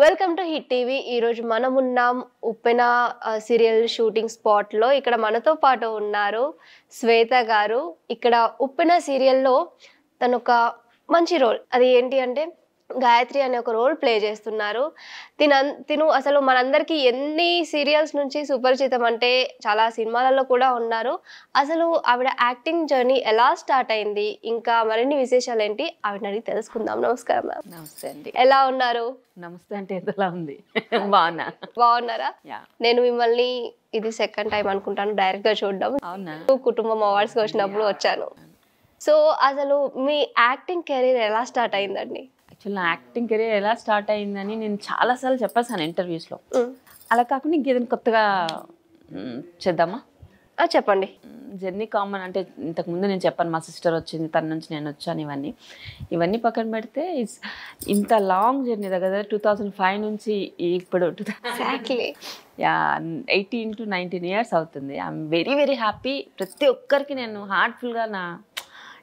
Welcome to hit TV. ఈరోజు మనం ఉన్నాం ఉప్పెన సీరియల్ షూటింగ్ స్పాట్లో. ఇక్కడ మనతో పాటు ఉన్నారు శ్వేత గారు. ఇక్కడ ఉప్పెన సీరియల్లో తను ఒక మంచి రోల్, అది ఏంటి అంటే గాయత్రి అనే ఒక రోల్ ప్లే చేస్తున్నారు. తిను అసలు మనందరికీ ఎన్ని సీరియల్స్ నుంచి సుపరిచితం అంటే చాలా సినిమాలలో కూడా ఉన్నారు. అసలు ఆవిడ యాక్టింగ్ జర్నీ ఎలా స్టార్ట్ అయింది, ఇంకా మరిన్ని విశేషాలు ఏంటి ఆవిడని అడిగి తెలుసుకుందాం. నమస్కారం మ్యామ్. నమస్తే అండి. ఎలా ఉన్నారు? నమస్తే అంటే ఎలా ఉంది? బాగున్నారా? నేను మిమ్మల్ని ఇది సెకండ్ టైం అనుకుంటాను డైరెక్ట్ గా చూడడం. అవునా? కుటుంబం అవార్డ్స్ వచ్చినప్పుడు వచ్చాను. సో అసలు మీ యాక్టింగ్ కెరీర్ ఎలా స్టార్ట్ అయిందండి? యాక్చువల్ నా యాక్టింగ్ కెరీర్ ఎలా స్టార్ట్ అయిందని నేను చాలాసార్లు చెప్పేసాను ఇంటర్వ్యూస్లో. అలా కాకుండా ఇంకేదైనా కొత్తగా చేద్దామా? చెప్పండి. జర్నీ కామన్ అంటే ఇంతకుముందు నేను చెప్పాను, మా సిస్టర్ వచ్చింది, తన నుంచి నేను వచ్చాను. ఇవన్నీ పక్కన పెడితే ఇంత లాంగ్ జర్నీ దగ్గర 2005 నుంచి ఇప్పుడు 18 to 19 years అవుతుంది. I'm very very happy. ప్రతి ఒక్కరికి నేను హార్ట్ఫుల్గా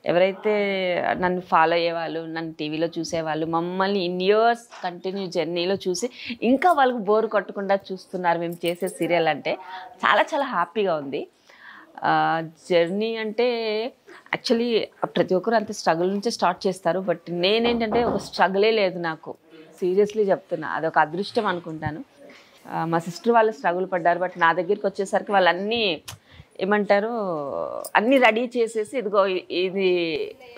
ఎవరైతే నన్ను ఫాలో అయ్యేవాళ్ళు, నన్ను టీవీలో చూసేవాళ్ళు, మమ్మల్ని ఇన్ ఇయర్స్ కంటిన్యూ జర్నీలో చూసి ఇంకా వాళ్ళకు బోర్ కొట్టకుండా చూస్తున్నారు మేము చేసే సీరియల్ అంటే చాలా చాలా హ్యాపీగా ఉంది. జర్నీ అంటే యాక్చువల్లీ ప్రతి ఒక్కరు అంతే స్ట్రగుల్ నుంచే స్టార్ట్ చేస్తారు. బట్ నేనేంటంటే ఒక స్ట్రగులే లేదు నాకు, సీరియస్లీ చెప్తున్నా. అదొక అదృష్టం అనుకుంటాను. మా సిస్టర్ వాళ్ళు స్ట్రగుల్ పడ్డారు, బట్ నా దగ్గరికి వచ్చేసరికి వాళ్ళన్నీ ఏమంటారు, అన్నీ రెడీ చేసేసి ఇదిగో ఇది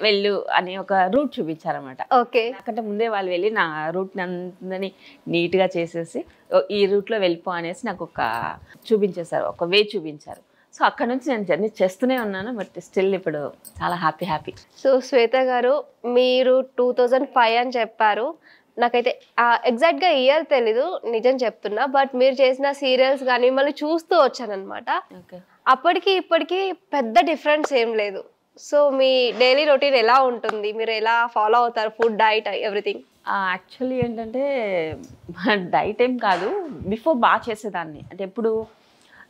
వెళ్ళు అని ఒక రూట్ చూపించారన్నమాట. ఓకే. నాకంటే ముందే వాళ్ళు వెళ్ళి నా రూట్ని అందరినీ నీట్గా చేసేసి ఈ రూట్లో వెళ్ళిపో అనేసి నాకు ఒక చూపించేశారు, ఒక వే చూపించారు. సో అక్కడ నుంచి నేను జర్నీ చేస్తూనే ఉన్నాను. బట్ స్టిల్ ఇప్పుడు చాలా హ్యాపీ. సో శ్వేత గారు, మీరు 2005 అని చెప్పారు. నాకైతే ఎగ్జాక్ట్గా ఇయర్ తెలీదు, నిజం చెప్తున్నా. బట్ మీరు చేసిన సీరియల్స్ కానీ మిమ్మల్ని చూస్తూ వచ్చానమాట. అప్పటికి ఇప్పటికీ పెద్ద డిఫరెన్స్ ఏం లేదు. సో మీ డైలీ రొటీన్ ఎలా ఉంటుంది, మీరు ఎలా ఫాలో అవుతారు, ఫుడ్, డైట్, ఎవ్రీథింగ్? యాక్చువల్లీ ఏంటంటే డైట్ ఏం కాదు, బిఫోర్ బాగా చేసేదాన్ని. అంటే ఎప్పుడు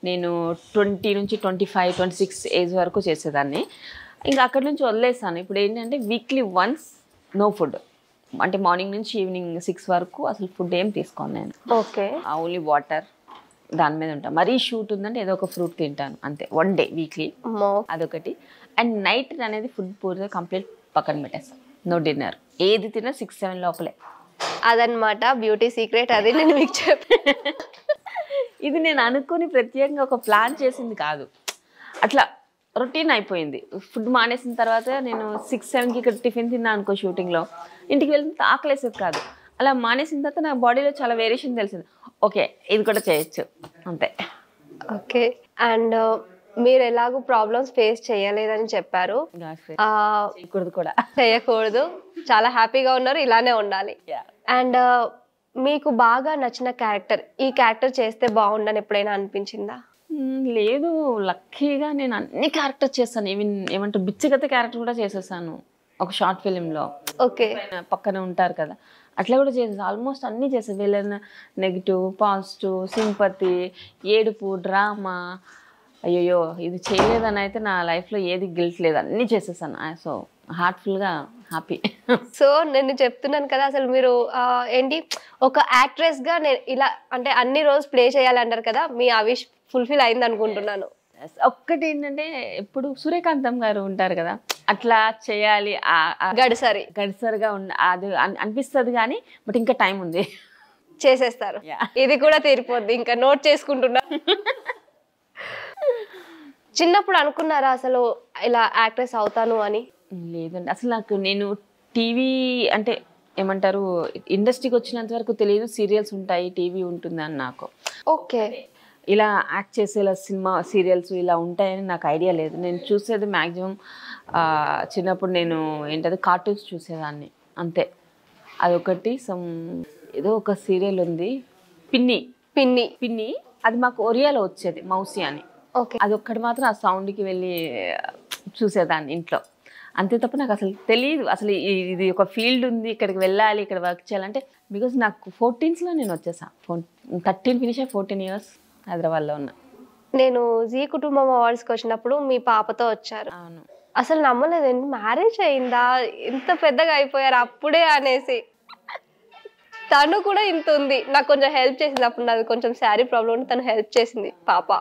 నేను 20 నుంచి 25, 26 ఏజ్ వరకు చేసేదాన్ని. ఇంకా అక్కడి నుంచి వదిలేసాను. ఇప్పుడు ఏంటంటే వీక్లీ వన్స్ నో ఫుడ్. అంటే మార్నింగ్ నుంచి ఈవినింగ్ 6 వరకు అసలు ఫుడ్ ఏం తీసుకోను నేను. ఓకే. ఓన్లీ వాటర్, దాని మీద ఉంటాను. మరీ షూట్ ఉందంటే ఏదో ఒక ఫ్రూట్ తింటాను అంతే, 1 day వీక్లీ, అదొకటి. అండ్ నైట్ అనేది ఫుడ్ పూర్తిగా కంప్లీట్ పక్కన పెట్టేస్తాను. నో డిన్నర్, ఏది తిన్నా 6-7 లోపలే. అదనమాట బ్యూటీ సీక్రెట్. అది నేను మీకు చెప్పాను. ఇది నేను అనుకుని ప్రత్యేకంగా ఒక ప్లాన్ చేసింది కాదు, అట్లా రొటీన్ అయిపోయింది. ఫుడ్ మానేసిన తర్వాత నేను 6-7కి ఇక్కడ టిఫిన్ తిన్నా అనుకో షూటింగ్లో, ఇంటికి వెళ్తే ఆకలేసేది కాదు. అలా మానేసిన తర్వాత నా బాడీలో చాలా వేరియేషన్ తెలిసింది. ఓకే, ఇది కూడా చేయొచ్చు అంతే. ఓకే. అండ్ మీరు ఎలాగో ప్రాబ్లమ్స్ ఫేస్ చేయలేదని చెప్పారు. చేయకూడదు, చాలా హ్యాపీగా ఉన్నారు, ఇలానే ఉండాలి. అండ్ మీకు బాగా నచ్చిన క్యారెక్టర్, ఈ క్యారెక్టర్ చేస్తే బాగుండని ఎప్పుడైనా అనిపించిందా? లేదు, లక్కీగా నేను అన్ని క్యారెక్టర్ చేస్తాను. ఈవెన్ ఏమంటారు బిచ్చగత క్యారెక్టర్ కూడా చేసేసాను ఒక షార్ట్ ఫిలింలో. ఓకే. పక్కన ఉంటారు కదా, అట్లా కూడా చేసేసి ఆల్మోస్ట్ అన్నీ చేసేది. విలన్, నెగిటివ్, పాజిటివ్, సింపతి, ఏడుపు, డ్రామా. అయ్యో ఇది చేయలేదని అయితే నా లైఫ్లో ఏది గిల్ట్ లేదు, అన్నీ చేసేసాను. సో హార్ట్ఫుల్గా హ్యాపీ. సో నేను చెప్తున్నాను కదా, అసలు మీరు ఏంటి ఒక యాక్ట్రెస్గా నేను ఇలా అంటే అన్ని రోజు ప్లే చేయాలంటారు కదా, మీ ఆ విష్ ఫుల్ఫిల్ అయింది అనుకుంటున్నాను. ఒక్కటి ఏంటంటే ఇప్పుడు సూర్యకాంతం గారు ఉంటారు కదా, అట్లా చేయాలి, గడిసరిగా అది అనిపిస్తుంది. కానీ బట్ ఇంకా టైం ఉంది, చేసేస్తారు. ఇది కూడా తీరిపోద్ది, ఇంకా నోట్ చేసుకుంటున్నా. చిన్నప్పుడు అనుకున్నారా అసలు ఇలా యాక్ట్రెస్ అవుతాను అని? లేదండి, అసలు నాకు నేను టీవీ అంటే ఏమంటారు ఇండస్ట్రీకి వచ్చినంత వరకు తెలియదు సీరియల్స్ ఉంటాయి, టీవీ ఉంటుంది అని నాకు. ఓకే. ఇలా యాక్ట్ చేసేలా సినిమా సీరియల్స్ ఇలా ఉంటాయని నాకు ఐడియా లేదు. నేను చూసేది మ్యాక్సిమం చిన్నప్పుడు నేను ఏంటది కార్టూన్స్ చూసేదాన్ని అంతే. అదొకటి ఏదో ఒక సీరియల్ ఉంది, పిన్ని పిన్ని పిన్ని అది మాకు ఒరియాలో వచ్చేది, మౌసి అని. అదొక్కటి మాత్రం ఆ సౌండ్కి వెళ్ళి చూసేదాన్ని ఇంట్లో, అంతే తప్ప నాకు అసలు తెలియదు అసలు ఇది ఒక ఫీల్డ్ ఉంది, ఇక్కడికి వెళ్ళాలి, ఇక్కడ వర్క్ చేయాలంటే. బికాజ్ నాకు 14లో నేను వచ్చేసాను. 13 ఫినిష్ 14 years హైదరాబాద్లో ఉన్నా. నేను జీ కుటుంబం అవార్డ్స్కి వచ్చినప్పుడు మీ పాపతో వచ్చారు. అవును. అసలు నమ్మలేదండి, మ్యారేజ్ అయిందా, ఇంత పెద్దగా అయిపోయారు అప్పుడే అనేసి. తను కూడా ఇంత ఉంది, నాకు కొంచెం హెల్ప్ చేసింది. అప్పుడు నాది కొంచెం శారీ ప్రాబ్లం ఉంటే తను హెల్ప్ చేసింది పాప.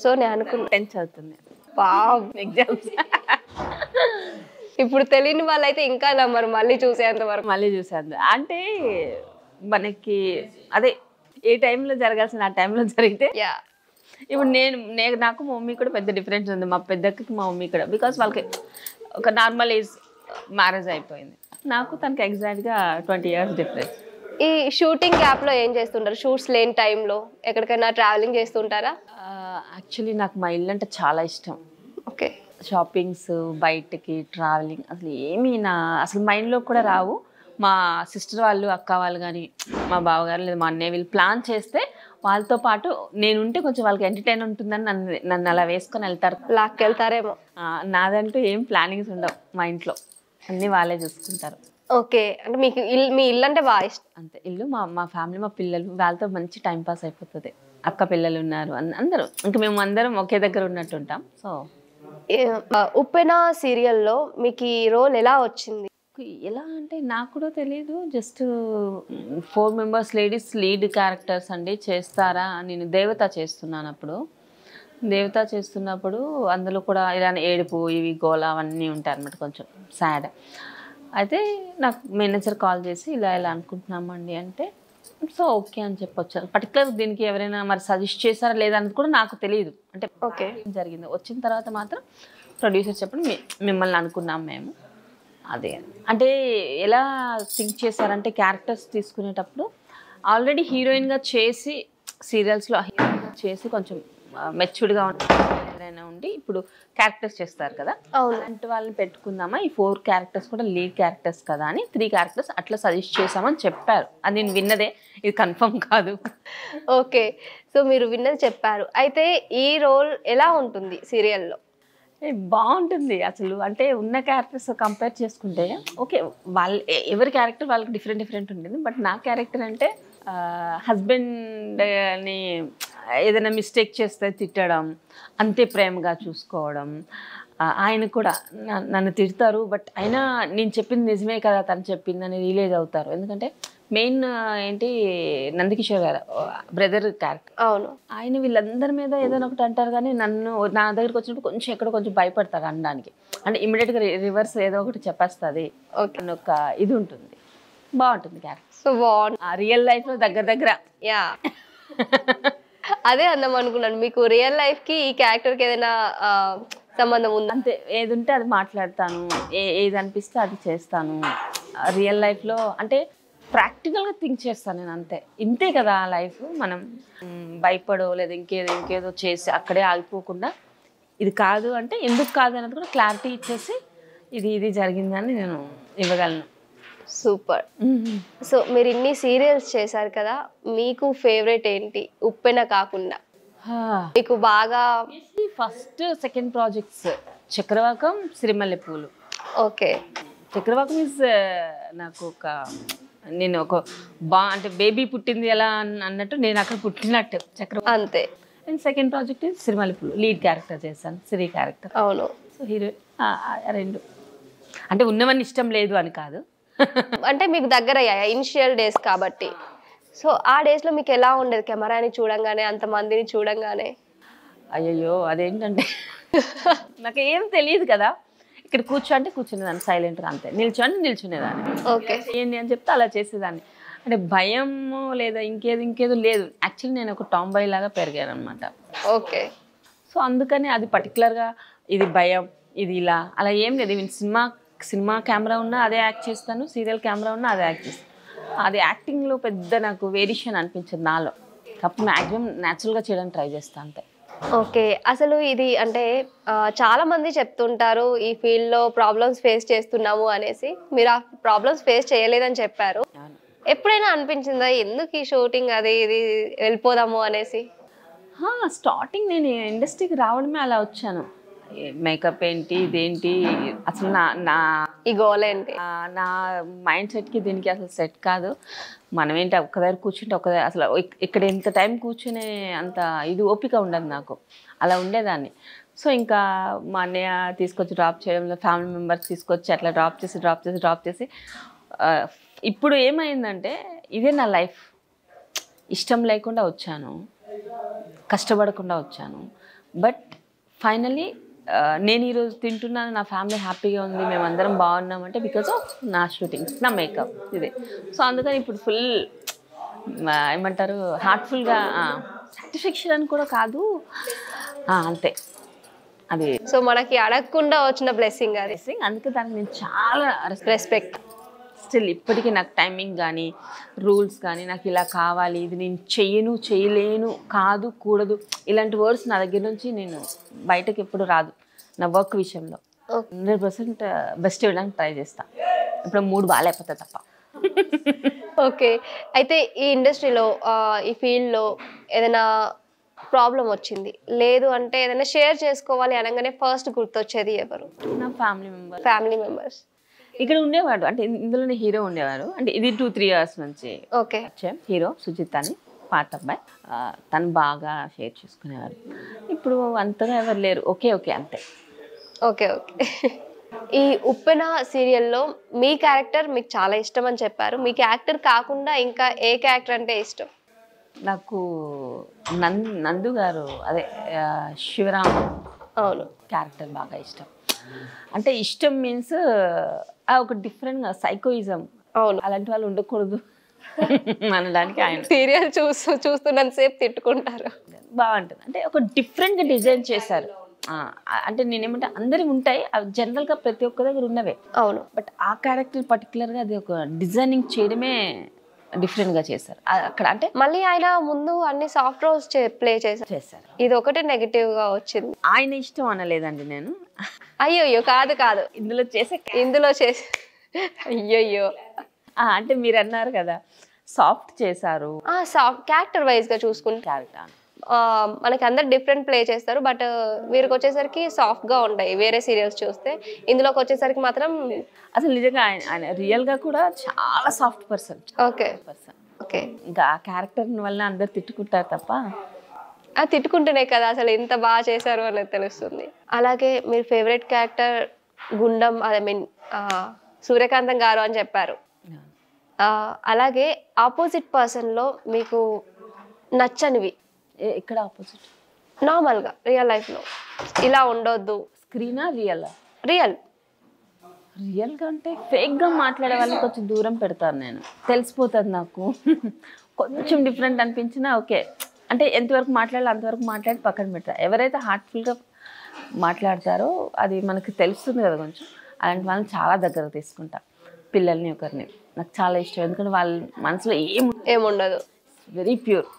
సో నేను అనుకున్నా 10th చదువుతుంది పాపం ఎగ్జామ్స్. ఇప్పుడు తెలియని వాళ్ళైతే ఇంకా నమ్మరు మళ్ళీ చూసేంత వరకు. మళ్ళీ చూసాను అంటే మనకి అదే ఏ టైంలో జరగాల్సిన ఆ టైంలో జరిగితే. యా ఇప్పుడు నాకు మా మమ్మీ కూడా పెద్ద డిఫరెన్స్ ఉంది, మా పెద్దక్కకి మా మమ్మీ కూడా. బికాస్ వాళ్ళకి ఒక నార్మల్ ఏజ్ మ్యారేజ్ అయిపోయింది, నాకు తనకి ఎగ్జాక్ట్గా 20 years డిఫరెన్స్. ఈ షూటింగ్ గ్యాప్ లో ఏం చేస్తుంటారు? షూట్స్ లేని టైంలో ఎక్కడికైనా ట్రావెలింగ్ చేస్తుంటారా? యాక్చువల్లీ నాకు మా ఇల్లు అంటే చాలా ఇష్టం. ఓకే. షాపింగ్స్, బయటకి ట్రావెలింగ్ అసలు ఏమీ అసలు మైండ్లో కూడా రావు. మా సిస్టర్ వాళ్ళు, అక్క వాళ్ళు కానీ, మా బావగారు లేదా మా అన్నయ్య వీళ్ళు ప్లాన్ చేస్తే వాళ్ళతో పాటు నేను ఉంటే కొంచెం వాళ్ళకి ఎంటర్టైన్ ఉంటుందని నన్ను అలా వేసుకొని వెళ్తారు, లాక్కెళ్తారేమో. నాదంటూ ఏం ప్లానింగ్స్ ఉండవు మా ఇంట్లో, అన్నీ వాళ్ళే చూసుకుంటారు. ఓకే, అంటే మీకు మీ ఇల్లు అంటే బాగా ఇష్టం. అంతే, ఇల్లు, మా ఫ్యామిలీ, మా పిల్లలు, వాళ్ళతో మంచి టైం పాస్ అయిపోతుంది. అక్క పిల్లలు ఉన్నారు, అందరూ ఇంకా మేము అందరం ఒకే దగ్గర ఉన్నట్టు ఉంటాం. సో ఉప్పెన సీరియల్లో మీకు ఈ రోల్ ఎలా వచ్చింది? ఎలా అంటే నాకు కూడా తెలియదు, just 4 members ladies lead characters అండి చేస్తారా. నేను దేవత చేస్తున్నప్పుడు అందులో కూడా ఇలా ఏడుపు, ఇవి గోల అవన్నీ ఉంటాయి అన్నమాట, కొంచెం సాడ్. అయితే నాకు మేనేజర్ కాల్ చేసి ఇలా అనుకుంటున్నామండి అంటే, సో ఓకే అని చెప్పొచ్చాను. పర్టికులర్ దీనికి ఎవరైనా మరి సజెస్ట్ చేశారా లేదా అనేది కూడా నాకు తెలియదు. అంటే ఓకే జరిగింది, వచ్చిన తర్వాత మాత్రం ప్రొడ్యూసర్ చెప్పండి మిమ్మల్ని అనుకున్నాం మేము. అదే అంటే ఎలా థింక్ చేశారంటే, క్యారెక్టర్స్ తీసుకునేటప్పుడు ఆల్రెడీ హీరోయిన్గా చేసి సీరియల్స్లో హీరోయిన్గా చేసి కొంచెం మెచ్యూర్డ్గా ఎవరైనా ఉండి ఇప్పుడు క్యారెక్టర్స్ చేస్తారు కదా, అలాంటి వాళ్ళని పెట్టుకుందామా, ఈ 4 characters కూడా లీడ్ క్యారెక్టర్స్ కదా అని 3 characters అట్లా సజెస్ట్ చేసామని చెప్పారు. అది నేను విన్నదే, ఇది కన్ఫర్మ్ కాదు. ఓకే, సో మీరు విన్నది చెప్పారు. అయితే ఈ రోల్ ఎలా ఉంటుంది సీరియల్లో? బాగుంటుంది అసలు. అంటే ఉన్న క్యారెక్టర్స్ కంపేర్ చేసుకుంటే ఓకే, ఎవరి క్యారెక్టర్ వాళ్ళకి డిఫరెంట్ ఉంటుంది. బట్ నా క్యారెక్టర్ అంటే హస్బెండ్ని ఏదైనా మిస్టేక్ చేస్తే తిట్టడం, అంతే ప్రేమగా చూసుకోవడం. ఆయన కూడా నన్ను తిడతారు, బట్ అయినా నేను చెప్పింది నిజమే కదా తను చెప్పిందని రియలైజ్ అవుతారు. ఎందుకంటే మెయిన్ ఏంటి, నందకిషోర్ గారు బ్రదర్ క్యారెక్టర్. అవును, ఆయన వీళ్ళందరి మీద ఏదైనా ఒకటి అంటారు, కానీ నా దగ్గరికి వచ్చినప్పుడు కొంచెం భయపడతారు అనడానికి. అంటే ఇమీడియట్గా రివర్స్ ఏదో ఒకటి చెప్పేస్తుంది. ఓకే, ఒక ఇది ఉంటుంది, బాగుంటుంది క్యారెక్టర్. సో బాగుంది, రియల్ లైఫ్లో దగ్గర. యా అదే అందాం అనుకున్నాను. మీకు రియల్ లైఫ్కి ఈ క్యారెక్టర్కి ఏదైనా సంబంధం ఉంది? అంతే, ఏది ఉంటే అది మాట్లాడతాను, ఏది అనిపిస్తే అది చేస్తాను. రియల్ లైఫ్లో అంటే ప్రాక్టికల్గా థింక్ చేస్తాను నేను, అంతే. ఇంతే కదా లైఫ్, మనం భయపడో లేదా ఇంకేదో చేసి అక్కడే ఆగిపోకుండా ఇది కాదు అంటే ఎందుకు కాదు అనేది కూడా క్లారిటీ ఇచ్చేసి ఇది జరిగిందని నేను ఇవ్వగలను. సూపర్. సో మీరు ఇన్ని సీరియల్స్ చేశారు కదా, మీకు ఫేవరెట్ ఏంటి ఉప్పెన కాకుండా? మీకు బాగా first second projects Chakravakam, Sirimallepoolu. Okay, Chakravakam is నాకు నేను అంటే బేబీ పుట్టింది ఎలా అన్నట్టు, నేను అక్కడ పుట్టినట్టు చక్రవాకం అంతే. And second project Sirimallepoolu, lead character చేశాను, సిరి క్యారెక్టర్. అవును, సో హీరో 2 అంటే ఉన్నవన్నీ ఇష్టం లేదు అని కాదు, అంటే మీకు దగ్గర అయ్యాయి ఇనిషియల్ డేస్ కాబట్టి. సో ఆ డేస్లో మీకు ఎలా ఉండేది కెమెరాని చూడంగానే, అంతమందిని చూడంగానే? అయ్యయ్యో, అదేంటంటే నాకు ఏం తెలియదు కదా, ఇక్కడ కూర్చునేదాన్ని సైలెంట్గా, అంతే. నిల్చునేదాన్ని. ఓకే, ఏంటి అని చెప్తే అలా చేసేదాన్ని. అంటే భయము లేదా ఇంకేదో లేదు. యాక్చువల్లీ నేను ఒక టాంబాయ్ లాగా పెరిగాను అనమాట. ఓకే, సో అందుకని అది పర్టికులర్గా ఇది భయం, ఇది ఇలా అలా ఏం లేదు. ఈవెన్ సినిమా కెమెరా ఉన్నా అదే యాక్ట్ చేస్తాను, సీరియల్ కెమెరా ఉన్నా అదే యాక్ట్ చేస్తాను. అది యాక్టింగ్లో పెద్ద నాకు వేరియేషన్ అనిపించదు నాలో. అప్పుడు మ్యాక్సిమం న్యాచురల్గా చేయడానికి ట్రై చేస్తాను, అంతే. ఓకే, అసలు ఇది అంటే చాలా మంది చెప్తుంటారు ఈ ఫీల్డ్లో ప్రాబ్లమ్స్ ఫేస్ చేస్తున్నాము అనేసి. మీరు ఆ ప్రాబ్లమ్స్ ఫేస్ చేయలేదని చెప్పారు. ఎప్పుడైనా అనిపించిందా ఎందుకు ఈ షూటింగ్ అది ఇది వెళ్ళిపోదాము అనేసి? స్టార్టింగ్ నేను ఇండస్ట్రీకి రావడమే అలా వచ్చాను. మేకప్ ఏంటి, ఇదేంటి, అసలు నా ఈ గోల్ ఏంటి, నా మైండ్ సెట్కి దీనికి అసలు సెట్ కాదు. మనం ఏంటి ఒక్క దగ్గర కూర్చుంటే అసలు ఇక్కడ ఎంత టైం కూర్చునే అంత ఇది ఓపిక ఉండదు నాకు, అలా ఉండేదాన్ని. సో ఇంకా మా అన్నయ్య తీసుకొచ్చి డ్రాప్ చేయడంలో, ఫ్యామిలీ మెంబర్స్ తీసుకొచ్చి అట్లా డ్రాప్ చేసి ఇప్పుడు ఏమైందంటే ఇదే నా లైఫ్. ఇష్టం లేకుండా వచ్చాను, కష్టపడకుండా వచ్చాను. బట్ ఫైనలీ నేను ఈరోజు తింటున్నాను, నా ఫ్యామిలీ హ్యాపీగా ఉంది, మేమందరం బాగున్నామంటే బికాస్ ఆఫ్ నా షూటింగ్స్, నా మేకప్ ఇదే. సో అందుకని ఇప్పుడు ఫుల్ ఏమంటారు హార్ట్ఫుల్గా, సాటిస్ఫాక్షన్ అని కూడా కాదు, అంతే. అది సో మనకి అడగకుండా వచ్చిన బ్లెస్సింగ్ అది. అందుకే దానికి నేను చాలా రెస్పెక్ట్. స్టిల్ ఇప్పటికీ నాకు టైమింగ్ కానీ రూల్స్ కానీ నాకు ఇలా కావాలి, ఇది నేను చేయలేను, కాదు, కూడదు, ఇలాంటి వర్డ్స్ నా దగ్గర నుంచి నేను బయటకు ఎప్పుడు రాదు. నా వర్క్ విషయంలో 100% బెస్ట్ ఇవ్వడానికి ట్రై చేస్తాను. ఇప్పుడు మూడు బాగాలేకపోతే తప్ప. ఓకే, అయితే ఈ ఇండస్ట్రీలో ఈ ఫీల్డ్లో ఏదైనా ప్రాబ్లం వచ్చింది లేదు అంటే ఏదైనా షేర్ చేసుకోవాలి అనగానే ఫస్ట్ గుర్తొచ్చేది ఎవరు? నా ఫ్యామిలీ మెంబర్స్. ఇక్కడ ఉండేవాడు, అంటే ఇందులోనే హీరో ఉండేవారు. అంటే ఇది 2-3 years నుంచి ఓకే హీరో సుజిత్ అని పాత అబ్బాయి, తను బాగా షేర్ చేసుకునేవారు. ఇప్పుడు అంతగా ఎవరు లేరు. ఓకే అంతే. ఓకే. ఈ ఉప్పెన సీరియల్లో మీ క్యారెక్టర్ మీకు చాలా ఇష్టం అని చెప్పారు. మీకు యాక్టర్ కాకుండా ఇంకా ఏ క్యారెక్టర్ అంటే ఇష్టం? నాకు నందు గారు, అదే శివరామ్ అవును క్యారెక్టర్ బాగా ఇష్టం. అంటే ఇష్టం మీన్స్ ఒక డిఫరెంట్గా సైకోయిజం, అవును, అలాంటి వాళ్ళు ఉండకూడదు అనడానికి ఆయన సీరియల్ చూస్తున్నంత సేపు తిట్టుకుంటారు. బాగుంటుంది. అంటే ఒక డిఫరెంట్గా డిజైన్ చేశారు. అంటే నేనేమంటే అందరి ఉంటాయి, అవి జనరల్గా ప్రతి ఒక్క దగ్గర ఉన్నవే. అవును, బట్ ఆ క్యారెక్టర్ పర్టికులర్గా అది ఒక డిజైనింగ్ చేయడమే డిఫరెంట్గా చేశారు అక్కడ. అంటే మళ్ళీ ఆయన ముందు అన్ని సాఫ్ట్ రోల్స్ ప్లే చేశారు. ఇది ఒకటి నెగటివ్ గా వచ్చింది. ఆయన ఇష్టం అనలేదండి నేను. అయ్యో కాదు ఇందులో చేసే అయ్యయ్యో అంటే మీరు అన్నారు కదా సాఫ్ట్ చేశారు. సాఫ్ట్ క్యారెక్టర్ వైజ్ గా చూసుకుంటే క్యారెక్టర్ మనకి అందరు డిఫరెంట్ ప్లే చేస్తారు. బట్ వీరికి వచ్చేసరికి సాఫ్ట్ గా ఉంటాయి వేరే సీరియల్స్ చూస్తే. ఇందులోకి వచ్చేసరికి మాత్రం అసలు నిజంగా ఆయన రియల్ గా కూడా చాలా సాఫ్ట్ పర్సన్. ఓకే. ఇంకా ఆ క్యారెక్టర్ వల్ల అందరు తిట్టుకుంటారు తప్ప తిట్టుకుంటేనే కదా అసలు ఎంత బాగా చేశారు అనేది తెలుస్తుంది. అలాగే మీరు favourite character Gundam, I mean సూర్యకాంతం గారు అని చెప్పారు. అలాగే ఆపోజిట్ పర్సన్ లో మీకు నచ్చనివి? ఇక్కడ ఆపోజిట్ నార్మల్ గా రియల్ లైఫ్ లో ఇలా ఉండొద్దు. స్క్రీనా రియల్ గా అంటే ఫేక్ గా మాట్లాడే వాళ్ళని కొంచెం దూరం పెడతాను నేను. తెలిసిపోతుంది నాకు. కొంచెం డిఫరెంట్ అనిపించినా ఓకే, అంటే ఎంతవరకు మాట్లాడాలి అంతవరకు మాట్లాడి పక్కన పెడతారు. ఎవరైతే హార్ట్ఫుల్గా మాట్లాడతారో అది మనకు తెలుస్తుంది కదా కొంచెం, అలాంటి వాళ్ళని చాలా దగ్గర తీసుకుంటా. పిల్లల్ని ఒకరిని నాకు చాలా ఇష్టం, ఎందుకంటే వాళ్ళ మనసులో ఏముండదు, వెరీ ప్యూర్.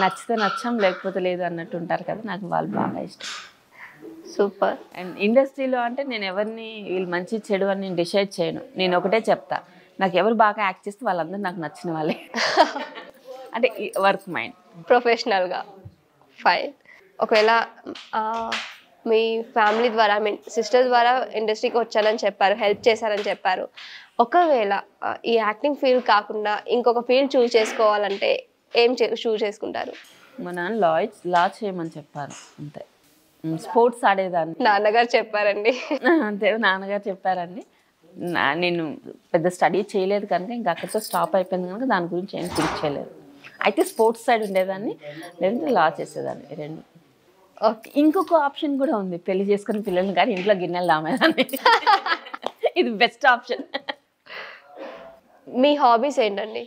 నచ్చితే నచ్చాం, లేకపోతే లేదు అన్నట్టు ఉంటారు కదా, నాకు వాళ్ళు బాగా ఇష్టం. సూపర్. అండ్ ఇండస్ట్రీలో అంటే నేను ఎవరిని వీళ్ళు మంచి చెడు అని నేను డిసైడ్ చేయను. నేను ఒకటే చెప్తా, నాకు ఎవరు బాగా యాక్ట్ చేస్తే వాళ్ళందరూ నాకు నచ్చిన వాళ్ళే. అంటే వర్క్ మైండ్, ప్రొఫెషనల్గా ఫైన్. ఒకవేళ మీ ఫ్యామిలీ ద్వారా, ఐ మీన్ సిస్టర్ ద్వారా ఇండస్ట్రీకి వచ్చానని చెప్పారు, హెల్ప్ చేశారని చెప్పారు. ఒకవేళ ఈ యాక్టింగ్ ఫీల్డ్ కాకుండా ఇంకొక ఫీల్డ్ చూస్ చేసుకోవాలంటే ఏం చూస్ చేసుకుంటారు? మా నాన్న లా చేయమని చెప్పారు, అంతే. స్పోర్ట్స్ ఆడేదాన్ని నాన్నగారు చెప్పారండి. అంతే, నాన్నగారు చెప్పారండి. నేను పెద్ద స్టడీ చేయలేదు కనుక ఇంకా అక్కడితో స్టాప్ అయిపోయింది కనుక దాని గురించి ఏం థింక్ చేయలేదు. అయితే స్పోర్ట్స్ సైడ్ ఉండేదాన్ని, లేదంటే లా చేసేదాన్ని, రెండు. ఓకే, ఇంకొక ఆప్షన్ కూడా ఉంది, పెళ్లి చేసుకుని పిల్లల్ని కానీ ఇంట్లో గిన్నెలు దామేదాన్ని. ఇది బెస్ట్ ఆప్షన్. మీ హాబీస్ ఏంటండి?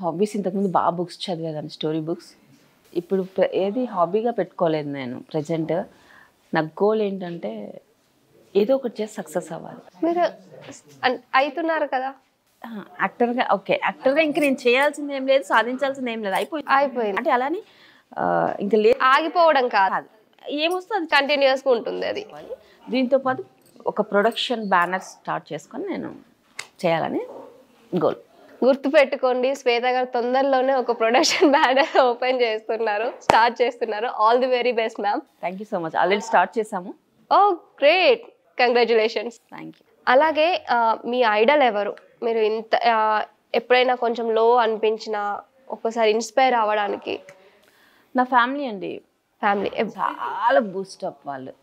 హాబీస్ ఇంతకుముందు బాగా బుక్స్ చదివేదాన్ని, స్టోరీ బుక్స్. ఇప్పుడు ఏది హాబీగా పెట్టుకోలేదు నేను ప్రజెంట్. నా గోల్ ఏంటంటే ఏదో ఒకటి చేసి సక్సెస్ అవ్వాలి. మీరు అవుతున్నారు కదా యాక్టర్గా. ఓకే, యాక్టర్గా ఇంకా నేను చేయాల్సింది ఏం లేదు, సాధించాల్సింది ఏం లేదు, అయిపోయింది. అంటే అలానే ఇంకా లేదు, ఆగిపోవడం కాదు, ఏమొస్తుంది కంటిన్యూస్గా ఉంటుంది అది. దీంతో పాటు ఒక ప్రొడక్షన్ బ్యానర్ స్టార్ట్ చేసుకొని నేను చేయాలని గోల్. గుర్తుపెట్టుకోండి, శ్వేత గారు తొందరలోనే ఒక ప్రొడక్షన్ బ్యానర్ స్టార్ట్ చేస్తున్నారు. All the very best ma'am. Thank you so much. Already start చేసాము. ఓ గ్రేట్, కంగ్రాచులేషన్స్. Thank you. అలాగే మీ ఐడల్ ఎవరు? మీరు ఇంత ఎప్పుడైనా కొంచెం లో అనిపించినా ఒక్కసారి ఇన్స్పైర్ అవ్వడానికి? నా ఫ్యామిలీ అండి. ఫ్యామిలీ చాలా బూస్టప్ వాళ్ళు.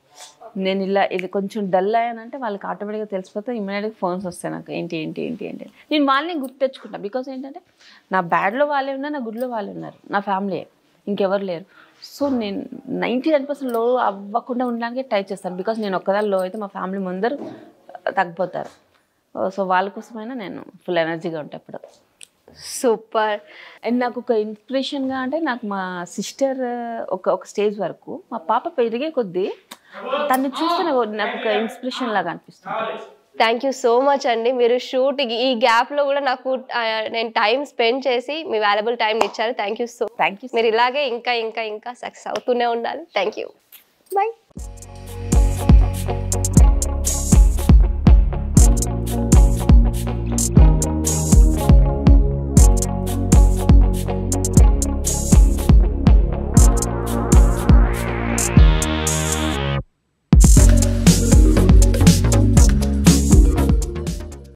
నేను ఇలా ఇది కొంచెం డల్ అయ్యానంటే వాళ్ళకి ఆటోమేటిక్గా తెలిసిపోతే ఇమీడియట్గా ఫోన్స్ వస్తాయి నాకు ఏంటి ఏంటి ఏంటి ఏంటి నేను వాళ్ళని గుర్తు తెచ్చుకుంటాను. బికాస్ ఏంటంటే నా బ్యాడ్లో వాళ్ళే ఉన్నారు, నా గుడ్లో వాళ్ళు ఉన్నారు, నా ఫ్యామిలీ ఇంకెవరు లేరు. సో నేను 99% లో అవ్వకుండా ఉండడానికి ట్రై చేస్తాను. బికాస్ నేను ఒక్కదాని లో అయితే మా ఫ్యామిలీ ముందరు తగ్గిపోతారు. సో వాళ్ళ కోసమైనా నేను ఫుల్ ఎనర్జీగా ఉంటాను ఎప్పుడు. సూపర్. అండ్ నాకు ఒక ఇన్స్పిరేషన్గా అంటే నాకు మా సిస్టర్ ఒక స్టేజ్ వరకు, మా పాప పెరిగే కొద్దీ తను చూస్తే నాకు ఒక ఇన్స్పిరేషన్ లాగా అనిపిస్తుంది. థ్యాంక్ యూ సో మచ్ అండి. మీరు షూట్ ఈ గ్యాప్లో కూడా నాకు నేను టైం స్పెండ్ చేసి మీ వాల్యుబుల్ టైం ఇచ్చారు. Thank you. Thank you. మీరు ఇలాగే ఇంకా ఇంకా ఇంకా సక్సెస్ అవుతూనే ఉండాలి. Thank you. బాయ్.